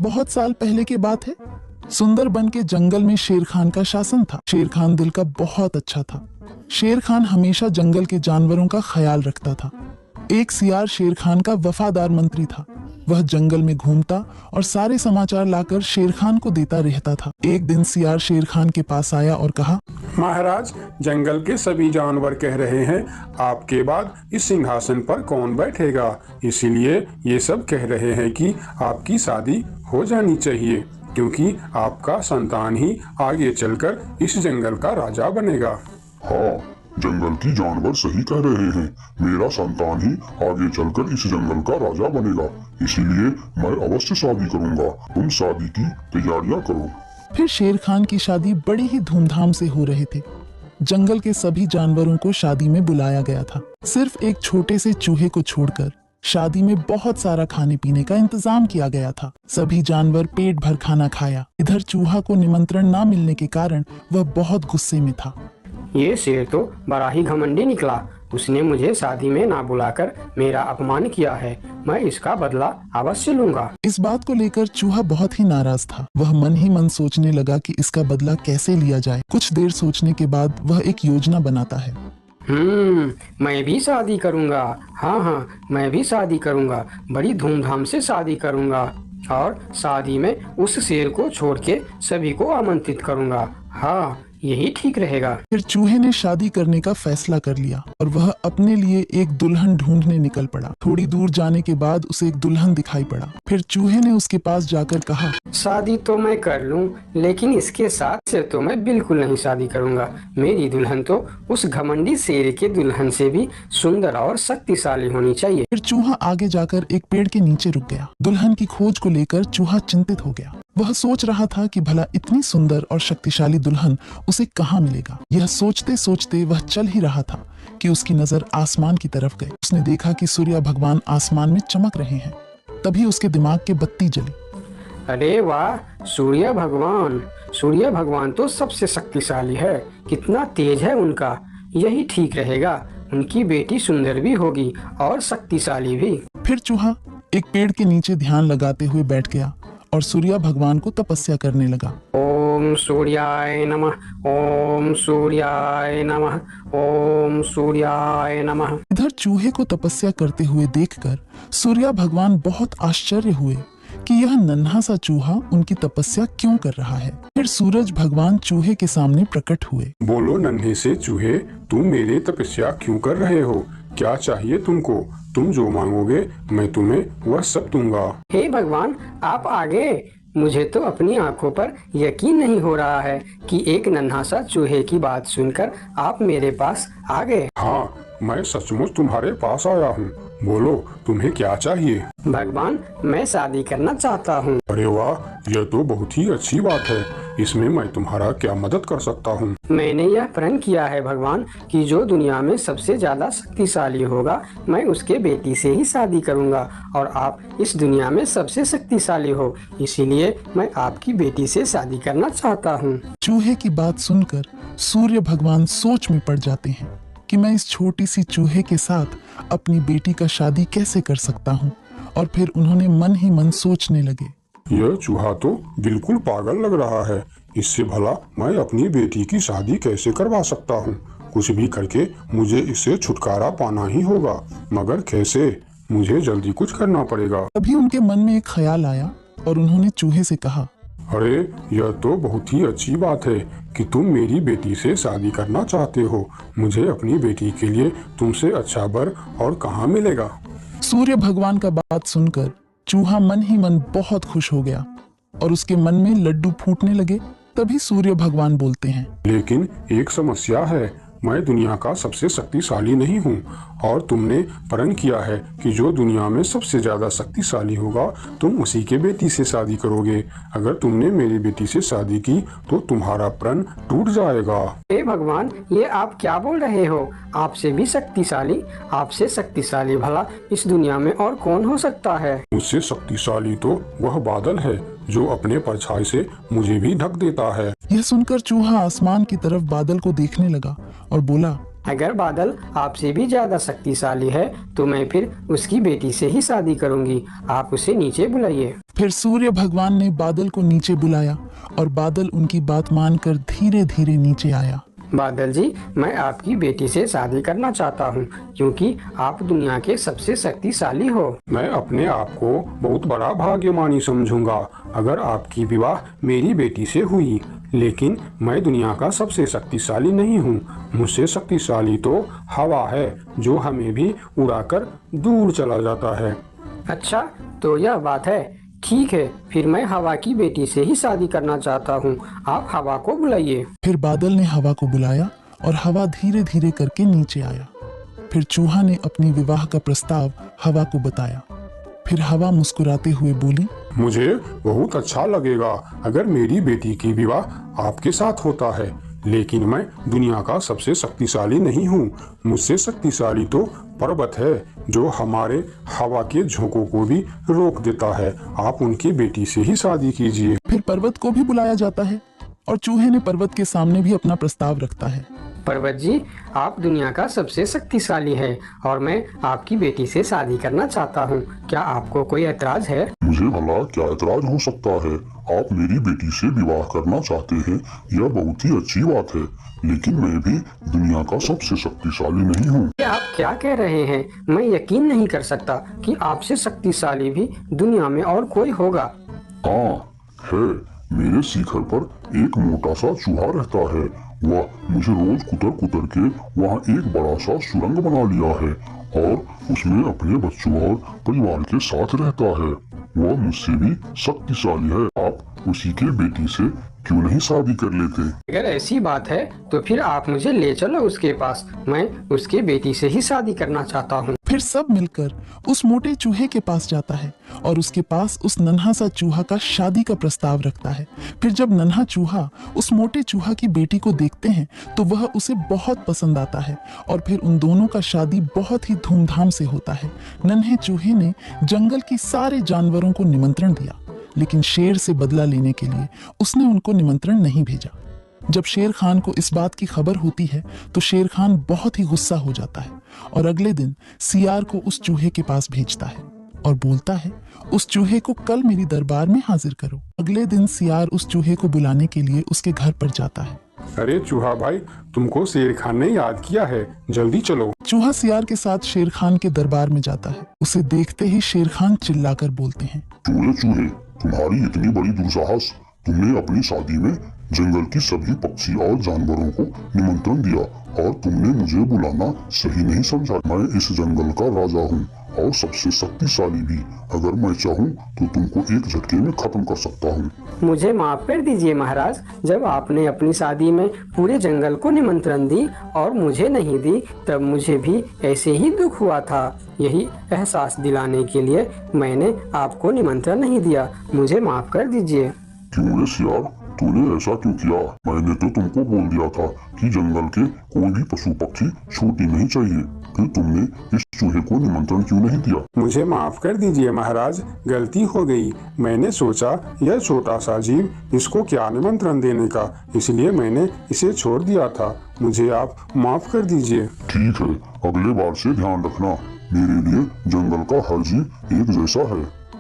बहुत साल पहले की बात है। सुंदरबन के जंगल में शेर खान का शासन था। शेर खान दिल का बहुत अच्छा था। शेर खान हमेशा जंगल के जानवरों का ख्याल रखता था। एक सियार शेर खान का वफादार मंत्री था। वह जंगल में घूमता और सारे समाचार लाकर शेर खान को देता रहता था। एक दिन सियार शेर खान के पास आया और कहा, महाराज, जंगल के सभी जानवर कह रहे हैं आपके बाद इस सिंहासन पर कौन बैठेगा। इसीलिए ये सब कह रहे हैं कि आपकी शादी हो जानी चाहिए, क्योंकि आपका संतान ही आगे चलकर इस जंगल का राजा बनेगा। हाँ, जंगल की जानवर सही कह रहे हैं। मेरा संतान ही आगे चलकर इस जंगल का राजा बनेगा, इसीलिए मैं अवश्य शादी करूंगा। तुम शादी की तैयारियां करो। फिर शेर खान की शादी बड़ी ही धूमधाम से हो रहे थे। जंगल के सभी जानवरों को शादी में बुलाया गया था। सिर्फ एक छोटे से चूहे को छोड़कर शादी में बहुत सारा खाने पीने का इंतजाम किया गया था। सभी जानवर पेट भर खाना खाया। इधर चूहा को निमंत्रण न मिलने के कारण वह बहुत गुस्से में था। ये शेर तो बड़ा ही घमंडी निकला। उसने मुझे शादी में ना बुलाकर मेरा अपमान किया है। मैं इसका बदला अवश्य लूंगा। इस बात को लेकर चूहा बहुत ही नाराज था। वह मन ही मन सोचने लगा कि इसका बदला कैसे लिया जाए। कुछ देर सोचने के बाद वह एक योजना बनाता है। मैं भी शादी करूंगा। हाँ, मैं भी शादी करूंगा। बड़ी धूमधाम से शादी करूंगा और शादी में उस शेर को छोड़ के सभी को आमंत्रित करूंगा। हाँ, यही ठीक रहेगा। फिर चूहे ने शादी करने का फैसला कर लिया और वह अपने लिए एक दुल्हन ढूंढने निकल पड़ा। थोड़ी दूर जाने के बाद उसे एक दुल्हन दिखाई पड़ा। फिर चूहे ने उसके पास जाकर कहा, शादी तो मैं कर लूं, लेकिन इसके साथ से तो मैं बिल्कुल नहीं शादी करूंगा। मेरी दुल्हन तो उस घमंडी शेर के दुल्हन से भी सुंदर और शक्तिशाली होनी चाहिए। फिर चूहा आगे जाकर एक पेड़ के नीचे रुक गया। दुल्हन की खोज को लेकर चूहा चिंतित हो गया। वह सोच रहा था कि भला इतनी सुंदर और शक्तिशाली दुल्हन उसे कहाँ मिलेगा। यह सोचते सोचते वह चल ही रहा था कि उसकी नजर आसमान की तरफ गई। उसने देखा कि सूर्य भगवान आसमान में चमक रहे हैं। तभी उसके दिमाग के बत्ती जली। अरे वाह, सूर्य भगवान तो सबसे शक्तिशाली है। कितना तेज है उनका। यही ठीक रहेगा। उनकी बेटी सुंदर भी होगी और शक्तिशाली भी। फिर चूहा एक पेड़ के नीचे ध्यान लगाते हुए बैठ गया और सूर्य भगवान को तपस्या करने लगा। ओम सूर्याय नमः, ओम सूर्याय नमः, ओम सूर्याय नमः। इधर चूहे को तपस्या करते हुए देखकर सूर्य भगवान बहुत आश्चर्य हुए कि यह नन्हा सा चूहा उनकी तपस्या क्यों कर रहा है। फिर सूरज भगवान चूहे के सामने प्रकट हुए। बोलो नन्हे से चूहे, तुम मेरी तपस्या क्यों कर रहे हो? क्या चाहिए तुमको? तुम जो मांगोगे मैं तुम्हें वह सब दूंगा। हे भगवान, आप आगे। मुझे तो अपनी आंखों पर यकीन नहीं हो रहा है कि एक नन्हा सा चूहे की बात सुनकर आप मेरे पास आ गए। हाँ, मैं सचमुच तुम्हारे पास आया हूँ। बोलो तुम्हें क्या चाहिए? भगवान, मैं शादी करना चाहता हूँ। अरे वाह, यह तो बहुत ही अच्छी बात है। इसमें मैं तुम्हारा क्या मदद कर सकता हूँ? मैंने यह प्रण किया है भगवान कि जो दुनिया में सबसे ज्यादा शक्तिशाली होगा मैं उसके बेटी से ही शादी करूँगा और आप इस दुनिया में सबसे शक्तिशाली हो, इसीलिए मैं आपकी बेटी से शादी करना चाहता हूँ। चूहे की बात सुनकर सूर्य भगवान सोच में पड़ जाते हैं कि मैं इस छोटी सी चूहे के साथ अपनी बेटी का शादी कैसे कर सकता हूँ। और फिर उन्होंने मन ही मन सोचने लगे, यह चूहा तो बिल्कुल पागल लग रहा है। इससे भला मैं अपनी बेटी की शादी कैसे करवा सकता हूँ? कुछ भी करके मुझे इससे छुटकारा पाना ही होगा, मगर कैसे? मुझे जल्दी कुछ करना पड़ेगा। तभी उनके मन में एक ख्याल आया और उन्होंने चूहे से कहा, अरे यह तो बहुत ही अच्छी बात है कि तुम मेरी बेटी से शादी करना चाहते हो। मुझे अपनी बेटी के लिए तुमसे अच्छा वर और कहाँ मिलेगा? सूर्य भगवान का बात सुनकर चूहा मन ही मन बहुत खुश हो गया और उसके मन में लड्डू फूटने लगे। तभी सूर्य भगवान बोलते हैं, लेकिन एक समस्या है। मैं दुनिया का सबसे शक्तिशाली नहीं हूँ और तुमने प्रण किया है कि जो दुनिया में सबसे ज्यादा शक्तिशाली होगा तुम उसी के बेटी से शादी करोगे। अगर तुमने मेरी बेटी से शादी की तो तुम्हारा प्रण टूट जाएगा। हे भगवान, ये आप क्या बोल रहे हो? आपसे भी शक्तिशाली? आपसे शक्तिशाली भला इस दुनिया में और कौन हो सकता है? मुझसे शक्तिशाली तो वह बादल है जो अपने परछाई से मुझे भी ढक देता है। यह सुनकर चूहा आसमान की तरफ बादल को देखने लगा और बोला, अगर बादल आपसे भी ज्यादा शक्तिशाली है तो मैं फिर उसकी बेटी से ही शादी करूंगी। आप उसे नीचे बुलाइए। फिर सूर्य भगवान ने बादल को नीचे बुलाया और बादल उनकी बात मानकर धीरे धीरे नीचे आया। बादल जी, मैं आपकी बेटी से शादी करना चाहता हूँ क्योंकि आप दुनिया के सबसे शक्तिशाली हो। मैं अपने आप को बहुत बड़ा भाग्यमानी समझूंगा अगर आपकी विवाह मेरी बेटी से हुई, लेकिन मैं दुनिया का सबसे शक्तिशाली नहीं हूँ। मुझसे शक्तिशाली तो हवा है जो हमें भी उड़ाकर दूर चला जाता है। अच्छा, तो यह बात है। ठीक है, फिर मैं हवा की बेटी से ही शादी करना चाहता हूँ। आप हवा को बुलाइए। फिर बादल ने हवा को बुलाया और हवा धीरे धीरे करके नीचे आया। फिर चूहा ने अपनी विवाह का प्रस्ताव हवा को बताया। फिर हवा मुस्कुराते हुए बोली, मुझे बहुत अच्छा लगेगा अगर मेरी बेटी की विवाह आपके साथ होता है, लेकिन मैं दुनिया का सबसे शक्तिशाली नहीं हूँ। मुझसे शक्तिशाली तो पर्वत है जो हमारे हवा के झोंकों को भी रोक देता है। आप उनकी बेटी से ही शादी कीजिए। फिर पर्वत को भी बुलाया जाता है और चूहे ने पर्वत के सामने भी अपना प्रस्ताव रखता है। पर्वत जी, आप दुनिया का सबसे शक्तिशाली है और मैं आपकी बेटी से शादी करना चाहता हूँ। क्या आपको कोई ऐतराज है? मुझे भला क्या ऐतराज हो सकता है? आप मेरी बेटी से विवाह करना चाहते हैं, यह बहुत ही अच्छी बात है, लेकिन मैं भी दुनिया का सबसे शक्तिशाली नहीं हूँ। आप क्या कह रहे हैं? मैं यकीन नहीं कर सकता कि आपसे शक्तिशाली भी दुनिया में और कोई होगा। हाँ है, मेरे शिखर पर एक मोटा सा चूहा रहता है। वह मुझे रोज कुतर कुतर के वहाँ एक बड़ा सा सुरंग बना लिया है और उसमें अपने बच्चों और परिवार के साथ रहता है। वह मुझसे भी शक्तिशाली है। आप उसी के बेटी से क्यों नहीं शादी कर लेते? अगर ऐसी बात है तो फिर आप मुझे ले चलो उसके पास। मैं उसके बेटी से ही शादी करना चाहता हूँ। फिर सब मिलकर उस मोटे चूहे के पास जाता है और उसके पास उस नन्हा सा चूहा का शादी का प्रस्ताव रखता है। फिर जब नन्हा चूहा उस मोटे चूहा की बेटी को देखते हैं तो वह उसे बहुत पसंद आता है और फिर उन दोनों का शादी बहुत ही धूमधाम से होता है। नन्हे चूहे ने जंगल की सारे जानवरों को निमंत्रण दिया, लेकिन शेर से बदला लेने के लिए उसने उनको निमंत्रण नहीं भेजा। जब शेर खान को इस बात की खबर होती है तो शेर खान बहुत ही गुस्सा हो जाता है और अगले दिन सियार को उस चूहे के पास भेजता है और बोलता है, उस चूहे को कल मेरी दरबार में हाजिर करो। अगले दिन सियार उस चूहे को बुलाने के लिए उसके घर पर जाता है। अरे चूहा भाई, तुमको शेर खान ने याद किया है, जल्दी चलो। चूहा सियार के साथ शेर खान के दरबार में जाता है। उसे देखते ही शेर खान चिल्लाकर बोलते हैं, चूहे चूहे, तुम्हारी इतनी बड़ी दुस्साहस! तुमने अपनी शादी में जंगल की सभी पक्षी और जानवरों को निमंत्रण दिया और तुमने मुझे बुलाना सही नहीं समझा। मैं इस जंगल का राजा हूँ और सबसे शक्तिशाली भी। अगर मैं चाहूँ तो तुमको एक झटके में खत्म कर सकता हूँ। मुझे माफ कर दीजिए महाराज, जब आपने अपनी शादी में पूरे जंगल को निमंत्रण दी और मुझे नहीं दी तब मुझे भी ऐसे ही दुख हुआ था। यही एहसास दिलाने के लिए मैंने आपको निमंत्रण नहीं दिया। मुझे माफ कर दीजिए। क्यों रे सियार, तूने ऐसा क्यों किया? मैंने तो तुमको बोल दिया था कि जंगल के कोई भी पशु पक्षी छूटनी नहीं चाहिए। फिर तुमने इस चूहे को निमंत्रण क्यों नहीं दिया? मुझे माफ कर दीजिए महाराज, गलती हो गई। मैंने सोचा यह छोटा सा जीव, इसको क्या निमंत्रण देने का, इसलिए मैंने इसे छोड़ दिया था। मुझे आप माफ कर दीजिए। ठीक है, अगले बार से ध्यान रखना। मेरे लिए जंगल का हर जीव एक जैसा है।